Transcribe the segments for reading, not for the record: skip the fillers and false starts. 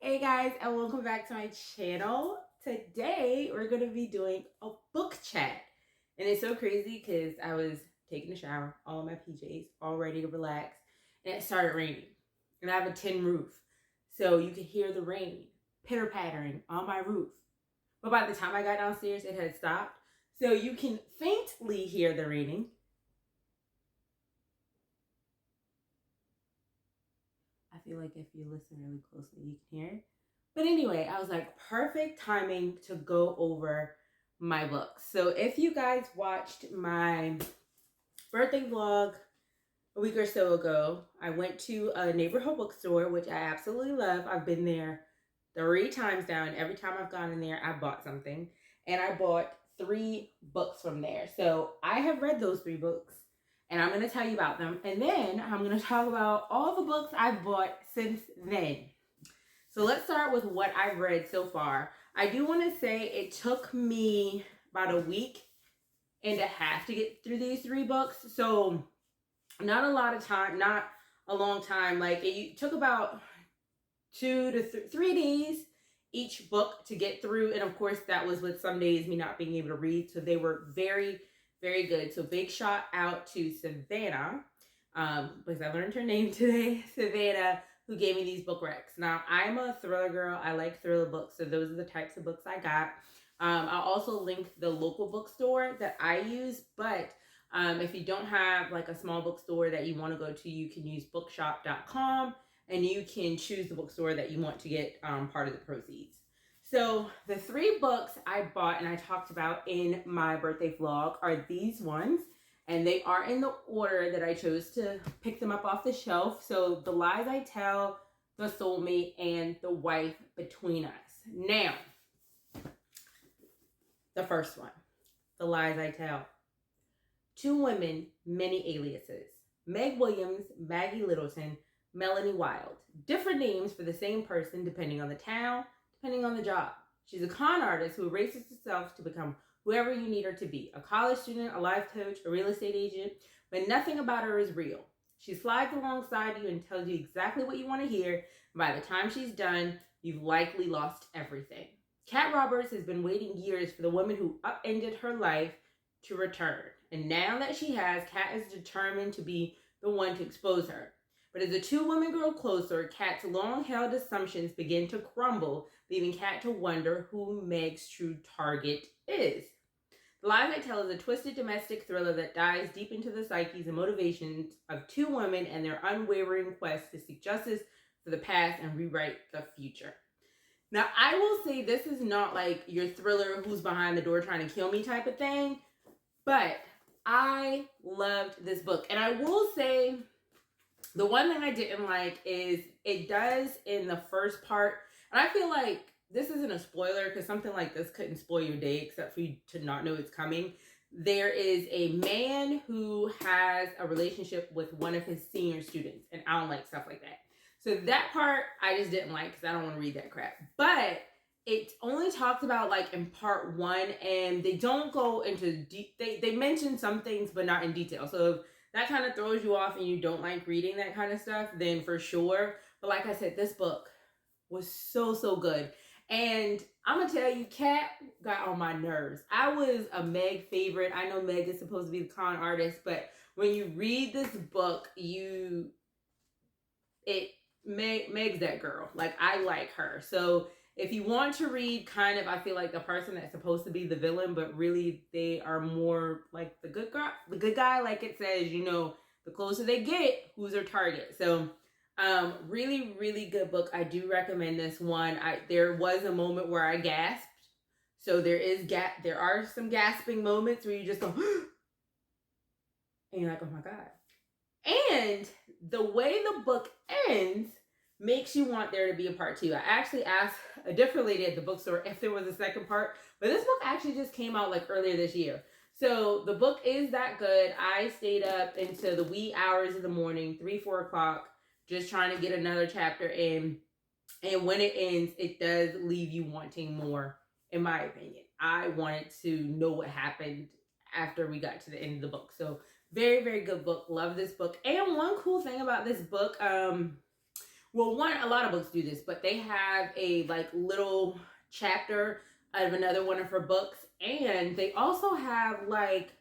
Hey guys, and welcome back to my channel. Today we're going to be doing a book chat. And it's so crazy because I was taking a shower, all in my PJs, all ready to relax, and it started raining. And I have a tin roof, so you could hear the rain pitter-pattering on my roof. But by the time I got downstairs, it had stopped. So you can faintly hear the raining. I feel like if you listen really closely, you can hear it. But anyway, I was like, perfect timing to go over my books. So if you guys watched my birthday vlog a week or so ago, I went to a neighborhood bookstore, which I absolutely love. I've been there 3 times now, and every time I've gone in there, I bought something. And I bought 3 books from there. So I have read those 3 books, and I'm going to tell you about them. And then I'm going to talk about all the books I've bought since then. So let's start with what I've read so far. I do want to say it took me about a week and a half to get through these 3 books. So not a lot of time, not a long time. Like it took about 2 to 3 days each book to get through. And of course that was with some days me not being able to read. So they were very, very good. So big shout out to Savannah, because I learned her name today, Savannah, who gave me these book recs. Now, I'm a thriller girl. I like thriller books, so those are the types of books I got. I'll also link the local bookstore that I use, but if you don't have like a small bookstore that you want to go to, you can use bookshop.com, and you can choose the bookstore that you want to get part of the proceeds. So the 3 books I bought and I talked about in my birthday vlog are these ones. And they are in the order that I chose to pick them up off the shelf. So The Lies I Tell, The Soulmate, and The Wife Between Us. Now, the first one, The Lies I Tell. 2 women, many aliases. Meg Williams, Maggie Littleton, Melanie Wild. Different names for the same person depending on the town, depending on the job. She's a con artist who erases herself to become whoever you need her to be. A college student, a life coach, a real estate agent, but nothing about her is real. She slides alongside you and tells you exactly what you want to hear. And by the time she's done, you've likely lost everything. Kat Roberts has been waiting years for the woman who upended her life to return. And now that she has, Kat is determined to be the one to expose her. But as the 2 women grow closer, Kat's long-held assumptions begin to crumble, leaving Kat to wonder who Meg's true target is. The Lies I Tell is a twisted domestic thriller that dives deep into the psyches and motivations of 2 women and their unwavering quest to seek justice for the past and rewrite the future. Now, I will say this is not like your thriller who's behind the door trying to kill me type of thing, but I loved this book. And I will say the one thing I didn't like is it does in the first part, and I feel like this isn't a spoiler because something like this couldn't spoil your day except for you to not know it's coming. There is a man who has a relationship with one of his senior students, and I don't like stuff like that. So that part I just didn't like because I don't want to read that crap. But it only talks about like in part 1, and they don't go into they mention some things but not in detail. So if that kind of throws you off and you don't like reading that kind of stuff, then for sure. But like I said, this book was so good. And I'm going to tell you, Kat got on my nerves. I was a Meg favorite. I know Meg is supposed to be the con artist, but when you read this book, Meg's that girl. Like, I like her. So if you want to read kind of, I feel like the person that's supposed to be the villain, but really they are more like the good guy, like it says, you know, the closer they get, who's their target. So really, really good book. I do recommend this one. There was a moment where I gasped. So there are some gasping moments where you just go, and you're like, oh my God. And the way the book ends makes you want there to be a part 2. I actually asked a different lady at the bookstore if there was a second part, but this book actually just came out like earlier this year. So the book is that good. I stayed up into the wee hours of the morning, 3-4 o'clock, just trying to get another chapter in. And when it ends, it does leave you wanting more, in my opinion. I wanted to know what happened after we got to the end of the book. So very, very good book. Love this book. And one cool thing about this book, well, a lot of books do this, but they have a like little chapter of another one of her books, and they also have like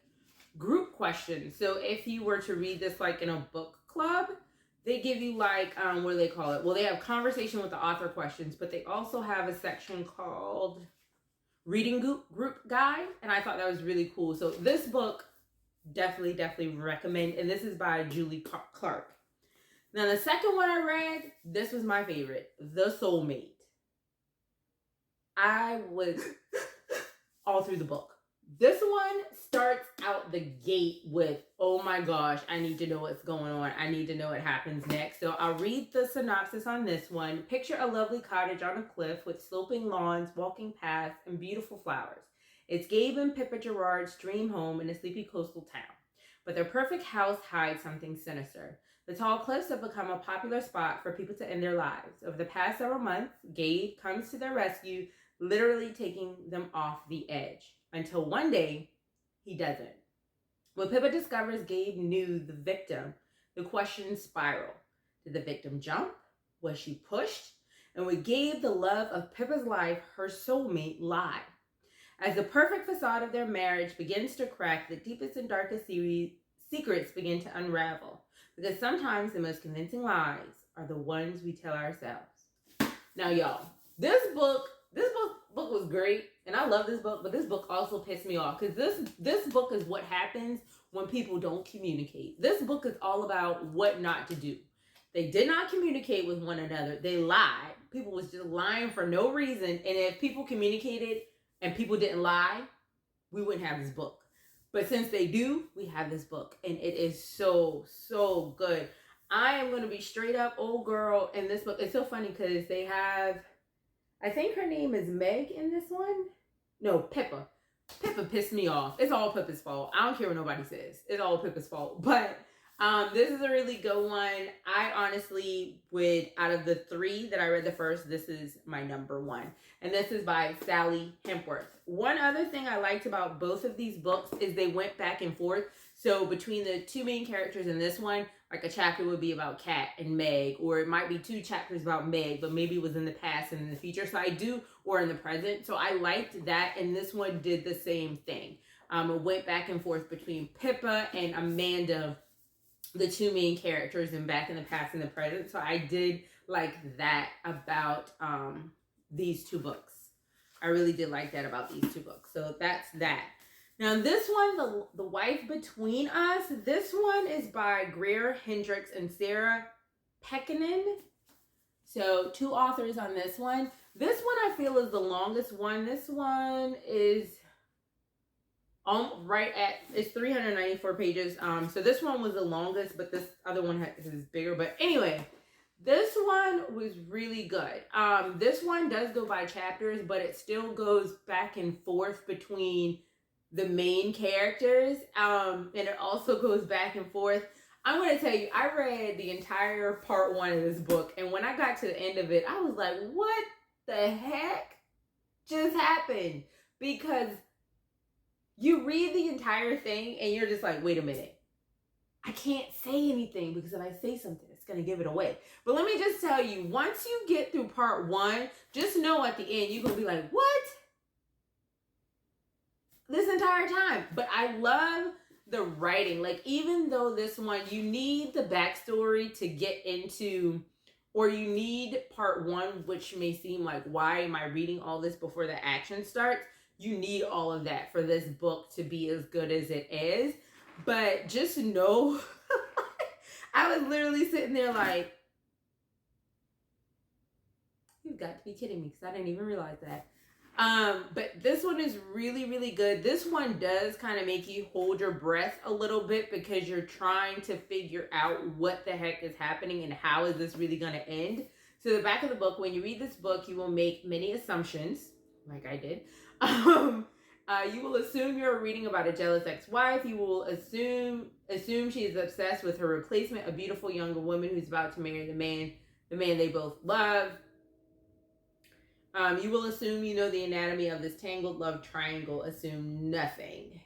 group questions. So if you were to read this like in a book club, they give you like what do they call it? Well, they have conversation with the author questions, but they also have a section called reading group guide, and I thought that was really cool. So this book definitely recommend, and this is by Julie Clark. Now the second one I read, this was my favorite, The Soulmate. I was all through the book. This one starts out the gate with, oh my gosh, I need to know what's going on. I need to know what happens next. So I'll read the synopsis on this one. Picture a lovely cottage on a cliff with sloping lawns, walking paths, and beautiful flowers. It's Gabe and Pippa Gerard's dream home in a sleepy coastal town. But their perfect house hides something sinister. The tall cliffs have become a popular spot for people to end their lives. Over the past several months, Gabe comes to their rescue, literally taking them off the edge. Until one day, he doesn't. When Pippa discovers Gabe knew the victim, the questions spiral. Did the victim jump? Was she pushed? And with Gabe, the love of Pippa's life, her soulmate, lie. As the perfect facade of their marriage begins to crack, the deepest and darkest secrets begin to unravel. Because sometimes the most convincing lies are the ones we tell ourselves. Now, y'all, this book was great, and I love this book, but this book also pissed me off because this book is what happens when people don't communicate. This book is all about what not to do. They did not communicate with one another. They lied. People was just lying for no reason, and if people communicated and people didn't lie, we wouldn't have this book. But since they do, we have this book, and it is so good. I am going to be straight up old girl in this book. It's so funny because they have, I think her name is Meg in this one. No, Pippa. Pippa pissed me off. It's all Pippa's fault. I don't care what nobody says. It's all Pippa's fault. But this is a really good one. I honestly would, out of the three that I read the first, this is my number one. And this is by Sally Hempworth. One other thing I liked about both of these books is they went back and forth. So between the two main characters in this one, like a chapter would be about Kat and Meg, or it might be two chapters about Meg, but maybe it was in the past and in the future. So I do, or in the present. So I liked that, and this one did the same thing. It went back and forth between Pippa and Amanda, the two main characters, and back in the past and the present. So I did like that about these two books. I really did like that about these two books. So that's that. Now this one, The Wife Between Us, this one is by Greer, Hendricks, and Sarah Pekkanen. So two authors on this one. This one I feel is the longest one. This one is it's 394 pages. So this one was the longest, but this other one is bigger. But anyway, this one was really good. This one does go by chapters, but it still goes back and forth between the main characters, and it also goes back and forth. I'm going to tell you, I read the entire part one of this book, and when I got to the end of it, I was like, what the heck just happened? Because you read the entire thing, and you're just like, wait a minute. I can't say anything, because if I say something, it's going to give it away. But let me just tell you, once you get through part one, just know at the end, you're going to be like, what? This entire time. But I love the writing. Like, even though this one, you need the backstory to get into, or you need part one, which may seem like, why am I reading all this before the action starts? You need all of that for this book to be as good as it is. But just know, I was literally sitting there like, you've got to be kidding me, because I didn't even realize that. But this one is really good. This one does kind of make you hold your breath a little bit, because you're trying to figure out what the heck is happening and how is this really going to end. So the back of the book, when you read this book, you will make many assumptions, like I did. You will assume you're reading about a jealous ex-wife. You will assume she is obsessed with her replacement, a beautiful younger woman who's about to marry the man they both love. You will assume you know the anatomy of this tangled love triangle. Assume nothing.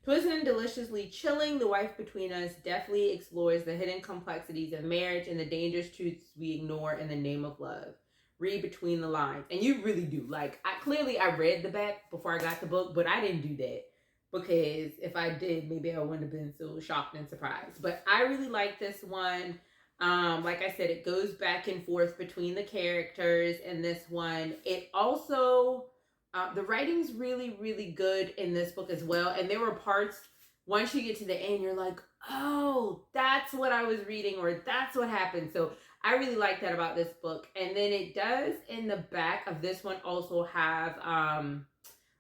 Twisted and deliciously chilling, The Wife Between Us deftly explores the hidden complexities of marriage and the dangerous truths we ignore in the name of love. Read between the lines. And you really do. Like, I read the back before I got the book, but I didn't do that. Because if I did, maybe I wouldn't have been so shocked and surprised. But I really like this one. Like I said, it goes back and forth between the characters in this one. It also... the writing's really, really good in this book as well. And there were parts, once you get to the end, you're like, oh, that's what I was reading, or that's what happened. So I really like that about this book. And then it does, in the back of this one, also have,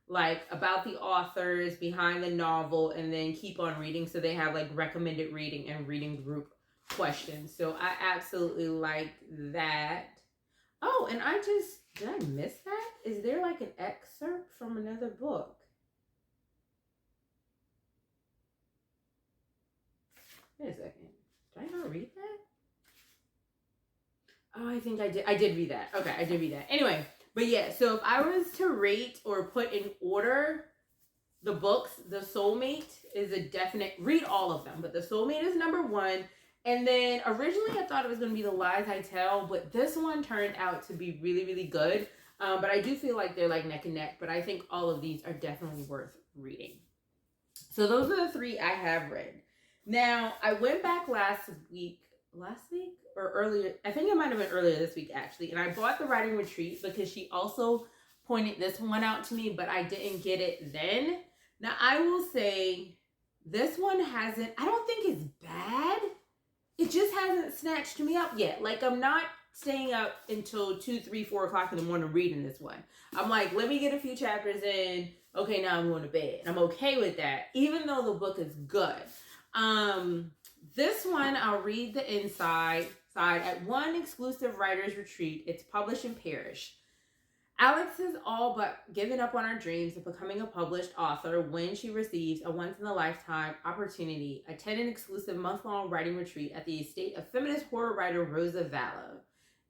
like, about the authors, behind the novel, and then keep on reading. So they have, like, recommended reading and reading group questions. So I absolutely like that. Oh, and did I miss that? Is there like an excerpt from another book? Wait a second. Did I not read that? Oh, I think I did. I did read that. Okay, I did read that. Anyway, but yeah, so if I was to rate or put in order the books, The Soulmate is a definite, read all of them, but The Soulmate is number one. And then originally I thought it was going to be The Lies I Tell, but this one turned out to be really, really good. But I do feel like they're like neck and neck, but I think all of these are definitely worth reading. So those are the three I have read. Now, I went back last week or earlier, I think it might have been earlier this week actually, and I bought The Writing Retreat because she also pointed this one out to me, but I didn't get it then. Now, I will say this one I don't think it's bad. It just hasn't snatched me up yet. Like, I'm not staying up until 2, 3, 4 o'clock in the morning reading this one. I'm like, let me get a few chapters in. Okay, now I'm going to bed. I'm okay with that, even though the book is good. This one, I'll read the inside side. At one exclusive writer's retreat, it's published in Parrish. Alex has all but given up on her dreams of becoming a published author when she receives a once-in-a-lifetime opportunity, attend an exclusive month-long writing retreat at the estate of feminist horror writer Rosa Valla.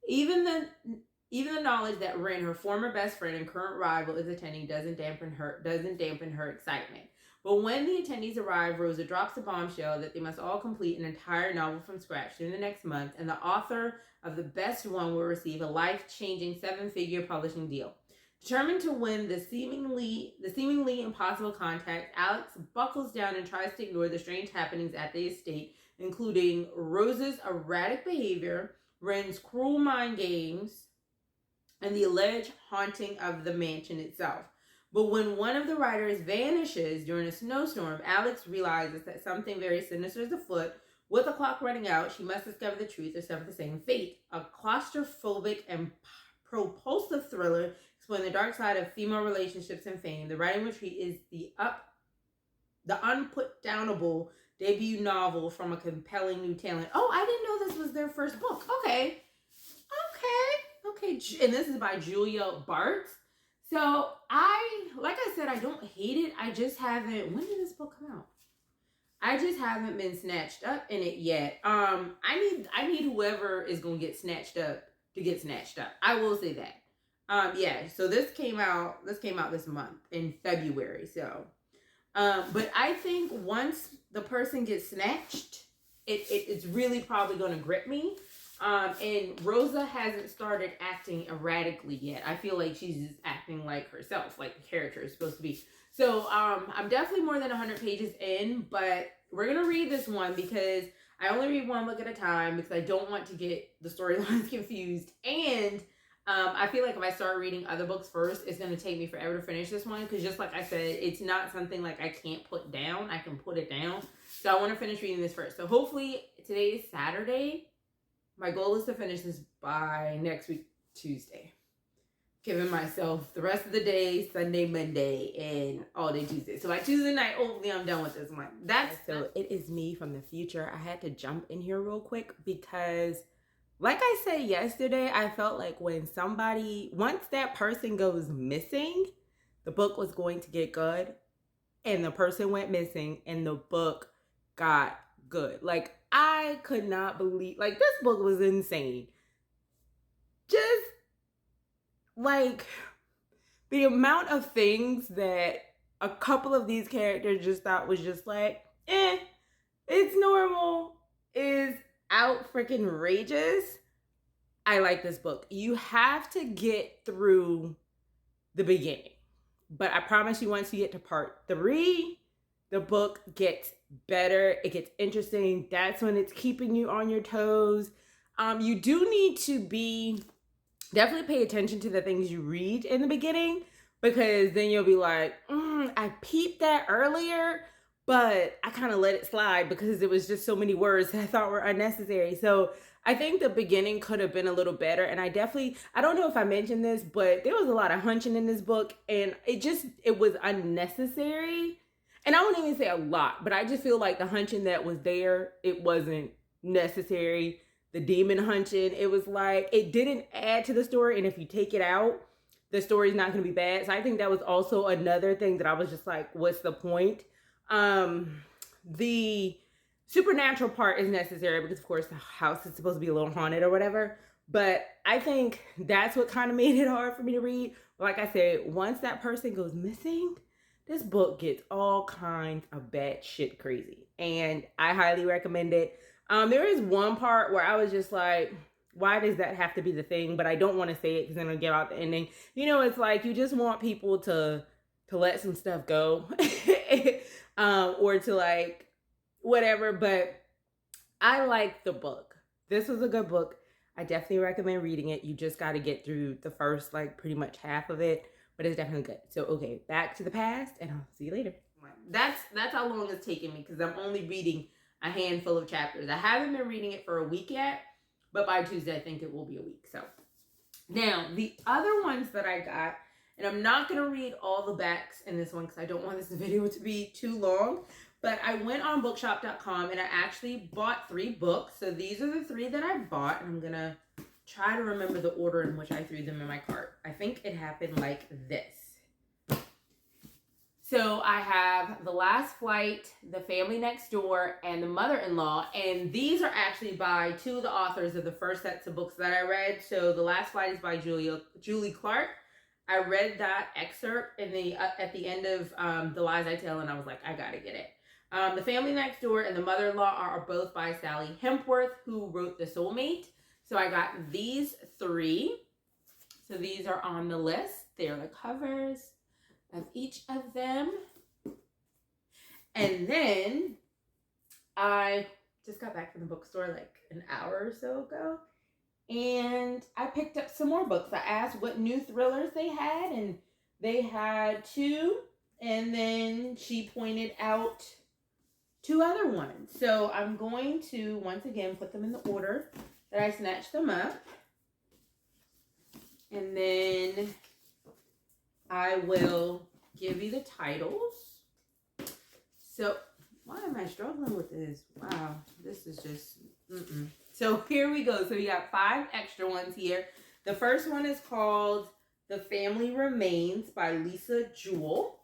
Even the knowledge that Ren, her former best friend and current rival, is attending doesn't dampen her excitement. But when the attendees arrive, Rosa drops a bombshell that they must all complete an entire novel from scratch during the next month, and the author of the best one will receive a life-changing 7-figure publishing deal. Determined to win the seemingly impossible contact, Alex buckles down and tries to ignore the strange happenings at the estate, including Rosa's erratic behavior, Ren's cruel mind games, and the alleged haunting of the mansion itself. But when one of the writers vanishes during a snowstorm, Alex realizes that something very sinister is afoot. With the clock running out, she must discover the truth or suffer the same fate. A claustrophobic and propulsive thriller exploring the dark side of female relationships and fame. The Writing Retreat is the unputdownable debut novel from a compelling new talent. Oh, I didn't know this was their first book. Okay. And this is by Julia Bartz. So like I said, I don't hate it. I just haven't, when did this book come out? I just haven't been snatched up in it yet. I need whoever is gonna get snatched up to get snatched up. I will say that. Yeah, so this came out this month in February. So but I think once the person gets snatched, it's really probably gonna grip me. And Rosa hasn't started acting erratically yet. I feel like she's just acting like herself, like the character is supposed to be. So, I'm definitely more than 100 pages in, but we're going to read this one because I only read one book at a time because I don't want to get the storylines confused. And, I feel like if I start reading other books first, it's going to take me forever to finish this one. Because just like I said, it's not something like I can't put down. I can put it down. So I want to finish reading this first. So hopefully today is Saturday. My goal is to finish this by next week, Tuesday. Giving myself the rest of the day, Sunday, Monday, and all day Tuesday. So by Tuesday night, hopefully I'm done with this one. So it is me from the future. I had to jump in here real quick because, like I said yesterday, I felt like once that person goes missing, the book was going to get good. And the person went missing and the book got good. Like, I could not believe, like, this book was insane. Just, like, the amount of things that a couple of these characters just thought was just like, it's normal, is out freaking rageous. I like this book. You have to get through the beginning. But I promise you, once you get to part 3, the book gets better. It gets interesting. That's when it's keeping you on your toes. You do need to definitely pay attention to the things you read in the beginning, because then you'll be like, I peeped that earlier, but I kind of let it slide because it was just so many words that I thought were unnecessary. So I think the beginning could have been a little better. And I don't know if I mentioned this, but there was a lot of hunching in this book, and it was unnecessary. And I won't even say a lot, but I just feel like the hunching that was there, it wasn't necessary. The demon hunching, it was like, it didn't add to the story. And if you take it out, the story's not going to be bad. So I think that was also another thing that I was just like, what's the point? The supernatural part is necessary because, of course, the house is supposed to be a little haunted or whatever. But I think that's what kind of made it hard for me to read. But like I said, once that person goes missing, this book gets all kinds of bad shit crazy. And I highly recommend it. There is one part where I was just like, why does that have to be the thing? But I don't want to say it because then I'll give out the ending. You know, it's like you just want people to let some stuff go. Or to like whatever. But I like the book. This was a good book. I definitely recommend reading it. You just got to get through the first, like, pretty much half of it. But it's definitely good. So, okay, back to the past, and I'll see you later. That's how long it's taken me, because I'm only reading a handful of chapters. I haven't been reading it for a week yet, but by Tuesday, I think it will be a week. So, now, the other ones that I got, and I'm not going to read all the backs in this one, because I don't want this video to be too long, but I went on bookshop.com, and I actually bought 3 books. So, these are the 3 that I bought, and I'm going to try to remember the order in which I threw them in my cart. I think it happened like this. So I have The Last Flight, The Family Next Door, and The Mother-in-Law. And these are actually by 2 of the authors of the first sets of books that I read. So The Last Flight is by Julie Clark. I read that excerpt at the end of The Lies I Tell, and I was like, I gotta get it. The Family Next Door and The Mother-in-Law are both by Sally Hempworth, who wrote The Soulmate. So I got these 3. So these are on the list. They're the covers of each of them. And then I just got back from the bookstore like an hour or so ago. And I picked up some more books. I asked what new thrillers they had, and they had 2. And then she pointed out 2 other ones. So I'm going to, once again, put them in the order that I snatched them up. And then I will give you the titles. So, why am I struggling with this? Wow, this is just, So here we go. So we got 5 extra ones here. The first one is called The Family Remains by Lisa Jewell.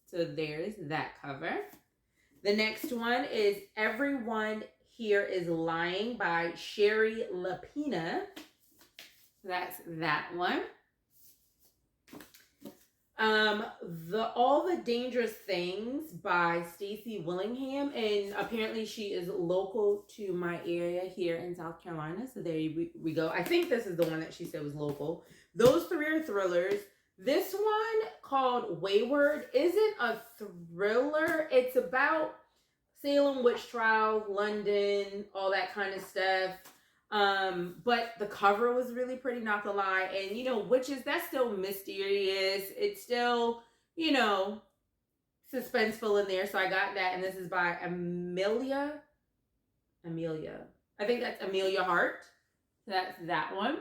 So there's that cover. The next one is Everyone Here is Lying by Sherry Lapina. That's that one. All the Dangerous Things by Stacey Willingham, and apparently she is local to my area here in South Carolina, so there we go. I think this is the one that she said was local. Those 3 are thrillers. This one, called Wayward, isn't a thriller. It's about Salem witch trials, London, all that kind of stuff. But the cover was really pretty, not to lie. And, you know, witches, that's still mysterious. It's still, you know, suspenseful in there. So I got that. And this is by Amelia. I think that's Amelia Hart. So that's that one.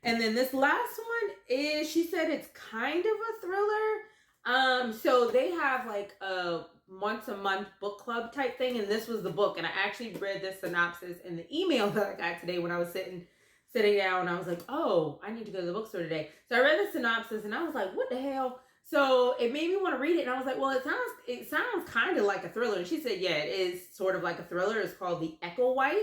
And then this last one is, she said it's kind of a thriller. So they have like a once a month book club type thing, and this was the book, and I actually read the synopsis in the email that I got today when I was sitting down, and I was like, oh, I need to go to the bookstore today. So I read the synopsis, and I was like, what the hell? So it made me want to read it, and I was like, well, it sounds kind of like a thriller. And she said, yeah, it is sort of like a thriller. It's called The Echo Wife.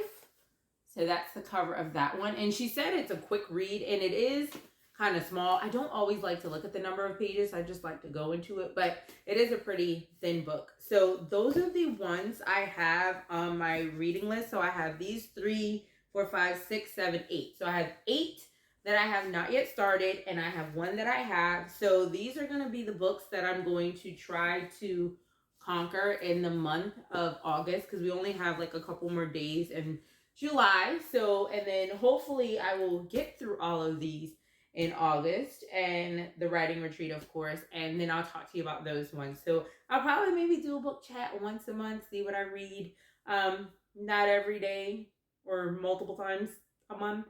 So that's the cover of that one, and she said it's a quick read, and it is kind of small. I don't always like to look at the number of pages. I just like to go into it, but it is a pretty thin book. So those are the ones I have on my reading list. So I have these 3, 4, 5, 6, 7, 8. So I have 8 that I have not yet started, and I have 1 that I have. So these are going to be the books that I'm going to try to conquer in the month of August, because we only have like a couple more days in July. So, and then hopefully I will get through all of these in August, and the writing retreat, of course, and then I'll talk to you about those ones. So I'll probably maybe do a book chat once a month, see what I read. Not every day or multiple times a month,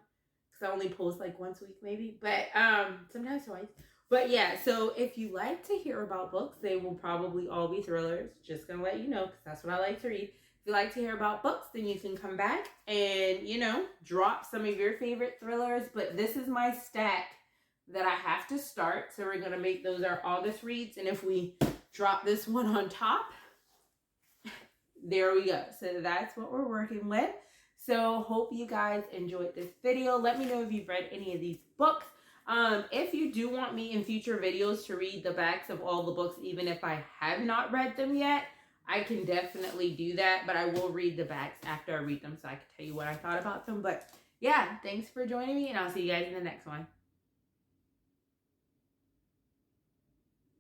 because I only post like once a week maybe, but sometimes twice. But yeah, so if you like to hear about books, they will probably all be thrillers. Just gonna let you know, because that's what I like to read. If you like to hear about books, then you can come back and, you know, drop some of your favorite thrillers. But this is my stack that I have to start. So we're gonna make those our August reads. And if we drop this one on top, there we go. So that's what we're working with. So hope you guys enjoyed this video. Let me know if you've read any of these books. If you do want me in future videos to read the backs of all the books, even if I have not read them yet, I can definitely do that. But I will read the backs after I read them, so I can tell you what I thought about them. But yeah, thanks for joining me, and I'll see you guys in the next one.